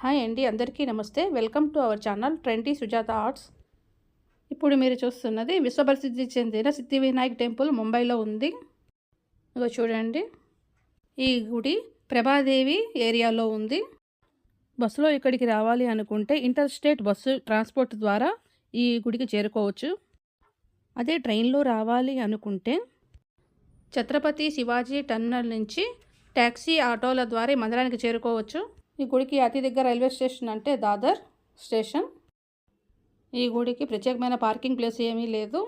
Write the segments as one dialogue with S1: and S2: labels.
S1: Hi అండి, అందరికీ నమస్తే. Welcome to our channel trendy Sujatha arts. ఇప్పుడు మీరు చూస్తున్నది విశ్వప్రసిద్ధి చెందిన సిద్ధి వినాయక్ టెంపుల్ ముంబైలో ఉంది. ఇగో చూడండి, ఈ గుడి ప్రభాదేవి ఏరియాలో ఉంది. బస్సులో ఇక్కడికి రావాలి అనుకుంటే ఇంటర్ స్టేట్ బస్సు ట్రాన్స్పోర్ట్ ద్వారా ఈ గుడికి చేరుకోవచ్చు. అదే ట్రైన్లో రావాలి అనుకుంటే ఛత్రపతి శివాజీ టర్మినల్ నుంచి ట్యాక్సీ ఆటోల ద్వారా ఈ మందిరానికి చేరుకోవచ్చు. ఈ గుడికి అతి దగ్గర రైల్వే స్టేషన్ అంటే దాదర్ స్టేషన్. ఈ గుడికి ప్రత్యేకమైన పార్కింగ్ ప్లేస్ ఏమీ లేదు.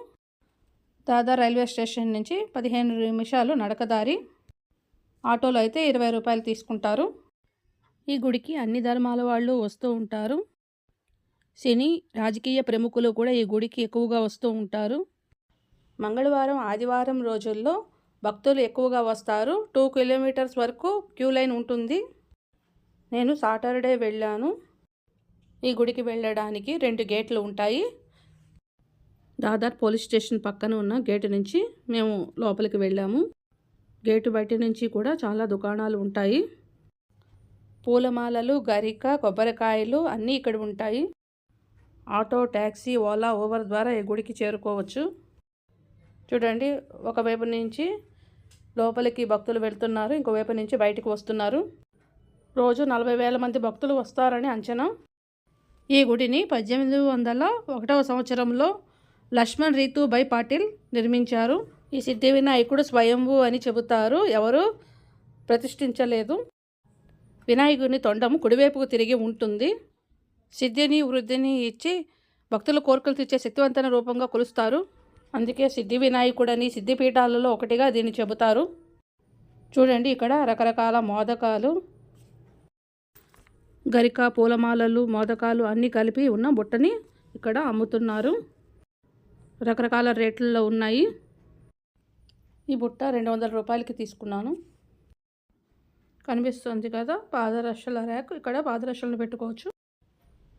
S1: దాదర్ రైల్వే స్టేషన్ నుంచి 15 నిమిషాలు నడకదారి. ఆటోలో అయితే 20 రూపాయలు తీసుకుంటారు. ఈ గుడికి అన్ని ధర్మాల వాళ్ళు వస్తూ ఉంటారు. సినీ రాజకీయ ప్రముఖులు కూడా ఈ గుడికి ఎక్కువగా వస్తూ ఉంటారు. మంగళవారం ఆదివారం రోజుల్లో భక్తులు ఎక్కువగా వస్తారు. 2 కిలోమీటర్స్ వరకు క్యూ లైన్ ఉంటుంది. నేను సాటర్డే వెళ్ళాను. ఈ గుడికి వెళ్ళడానికి 2 గేట్లు ఉంటాయి. దాదర్ పోలీస్ స్టేషన్ పక్కన ఉన్న గేటు నుంచి మేము లోపలికి వెళ్ళాము. గేటు బయట నుంచి కూడా చాలా దుకాణాలు ఉంటాయి. పూలమాలలు, గరిక, కొబ్బరికాయలు అన్నీ ఇక్కడ ఉంటాయి. ఆటో, ట్యాక్సీ, ఓలా, ఊబర్ ద్వారా ఈ గుడికి చేరుకోవచ్చు. చూడండి, ఒకవైపు నుంచి లోపలికి భక్తులు వెళ్తున్నారు, ఇంకోవైపు నుంచి బయటికి వస్తున్నారు. రోజు 40,000 మంది భక్తులు వస్తారని అంచనా. ఈ గుడిని 1801 సంవత్సరంలో లక్ష్మణ్ రీతుభాయ్ పాటిల్ నిర్మించారు. ఈ సిద్ధి వినాయకుడు స్వయంభూ అని చెబుతారు, ఎవరు ప్రతిష్ఠించలేదు. వినాయకుడిని తొండము కుడివైపుకు తిరిగి ఉంటుంది. సిద్ధిని, వృద్ధిని ఇచ్చి భక్తుల కోరికలు తీర్చే శక్తివంతమైన రూపంగా కొలుస్తారు. అందుకే సిద్ధి వినాయకుడని సిద్ధిపీఠాలలో ఒకటిగా దీన్ని చెబుతారు. చూడండి, ఇక్కడ రకరకాల మోదకాలు, గరిక, పూలమాలలు, మోదకాలు అన్నీ కలిపి ఉన్న బుట్టని ఇక్కడ అమ్ముతున్నారు. రకరకాల రేట్లలో ఉన్నాయి. ఈ బుట్ట 200 రూపాయలకి తీసుకున్నాను. కనిపిస్తుంది కదా పాదరక్షల ర్యాక్. ఇక్కడ పాదరక్షలను పెట్టుకోవచ్చు.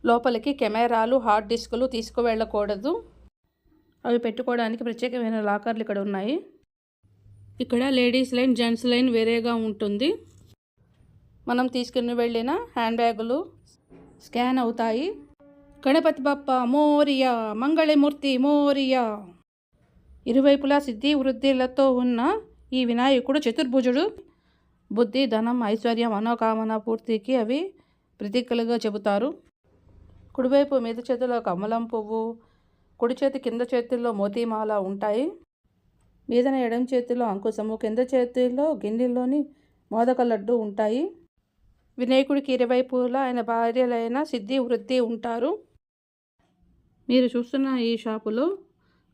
S1: లోపలికి కెమెరాలు, హార్డ్ డిస్కులు తీసుకువెళ్ళకూడదు. అవి పెట్టుకోవడానికి ప్రత్యేకమైన లాకర్లు ఇక్కడ ఉన్నాయి. ఇక్కడ లేడీస్ లైన్, జెంట్స్ లైన్ వేరేగా ఉంటుంది. మనం తీసుకుని వెళ్ళిన హ్యాండ్ బ్యాగులు స్కాన్ అవుతాయి. గణపతి బప్ప మోరియా, మంగళమూర్తి మోరియా. ఇరువైపులా సిద్ధి వృద్ధిలతో ఉన్న ఈ వినాయకుడు చతుర్భుజుడు. బుద్ధి, ధనం, ఐశ్వర్యం, మనోకామన పూర్తికి అవి ప్రతీకలుగా చెబుతారు. కుడివైపు మీద చేతిలో కమలం పువ్వు, కుడి చేతి కింద చేతుల్లో మోతీమాల ఉంటాయి. మీదన ఎడం చేతిలో అంకుశము, కింద చేతిలో గిన్నెలోని మోదక లడ్డు ఉంటాయి. వినాయకుడికి ఇరువైపులా ఆయన భార్యలైన సిద్ధి, వృద్ధి ఉంటారు. మీరు చూస్తున్న ఈ షాపులో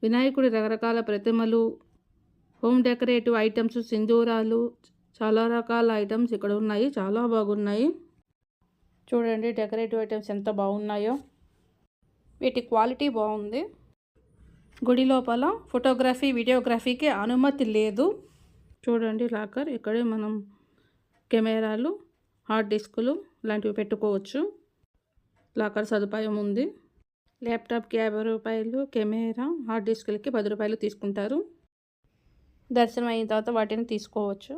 S1: వినాయకుడి రకరకాల ప్రతిమలు, హోమ్ డెకరేటివ్ ఐటమ్స్, సింధూరాలు, చాలా రకాల ఐటమ్స్ ఇక్కడ ఉన్నాయి. చాలా బాగున్నాయి. చూడండి, డెకరేటివ్ ఐటమ్స్ ఎంత బాగున్నాయో. వీటి క్వాలిటీ బాగుంది. గుడి లోపల ఫోటోగ్రఫీ, వీడియోగ్రఫీకి అనుమతి లేదు. చూడండి లాకర్. ఇక్కడే మనం కెమెరాలు, హార్డ్ డిస్కులు లాంటివి పెట్టుకోవచ్చు. లాకర్ సదుపాయం ఉంది. ల్యాప్టాప్కి 50 రూపాయలు, కెమెరా, హార్డ్ డిస్కులకి 10 రూపాయలు తీసుకుంటారు. దర్శనం అయిన తర్వాత వాటిని తీసుకోవచ్చు.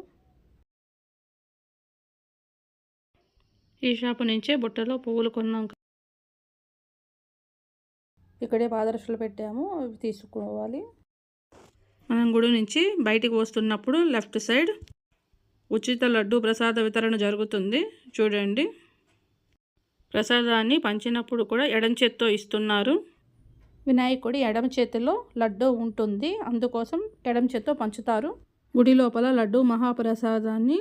S1: ఈ షాపు నుంచే బుట్టలో పువ్వులు కొన్నాం. ఇక్కడే పాదరక్షలు పెట్టాము, అవి తీసుకోవాలి. మనం గుడి నుంచి బయటికి వస్తున్నప్పుడు లెఫ్ట్ సైడ్ ఉచిత లడ్డు ప్రసాద వితరణ జరుగుతుంది. చూడండి, ప్రసాదాన్ని పంచినప్పుడు కూడా ఎడం చేత్తో ఇస్తున్నారు. వినాయకుడి ఎడమ చేతిలో లడ్డు ఉంటుంది, అందుకోసం ఎడమ చేత్తో పంచుతారు. గుడి లోపల లడ్డు మహాప్రసాదాన్ని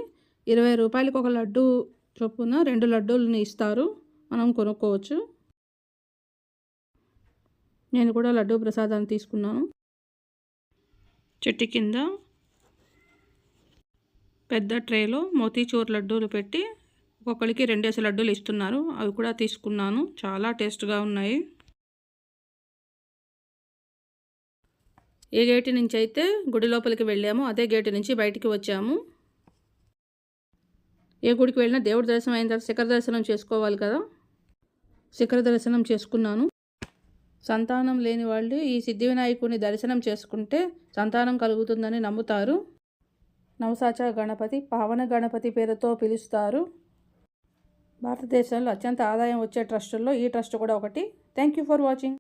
S1: 20 రూపాయలకు ఒక లడ్డు చొప్పున 2 లడ్డూలని ఇస్తారు. మనం కొనుక్కోవచ్చు. నేను కూడా లడ్డు ప్రసాదాన్ని తీసుకున్నాను. చెట్టు కింద పెద్ద ట్రేలో మోతీచూర్ లడ్డూలు పెట్టి ఒక్కొక్కరికి 2 లడ్డూలు ఇస్తున్నారు. అవి కూడా తీసుకున్నాను. చాలా టేస్ట్గా ఉన్నాయి. ఏ గేటు నుంచి అయితే గుడి లోపలికి వెళ్ళామో అదే గేటు నుంచి బయటికి వచ్చాము. ఏ గుడికి వెళ్ళినా దేవుడి దర్శనం అయిన తర్వాత శిఖర దర్శనం చేసుకోవాలి కదా. శిఖర దర్శనం చేసుకున్నాను. సంతానం లేని వాళ్ళు ఈ సిద్ధి వినాయకుడిని దర్శనం చేసుకుంటే సంతానం కలుగుతుందని నమ్ముతారు. నవసాచ గణపతి, పావన గణపతి పేరుతో పిలుస్తారు. భారతదేశంలో అత్యంత ఆదాయం వచ్చే ట్రస్టుల్లో ఈ ట్రస్ట్ కూడా ఒకటి. Thank you for watching.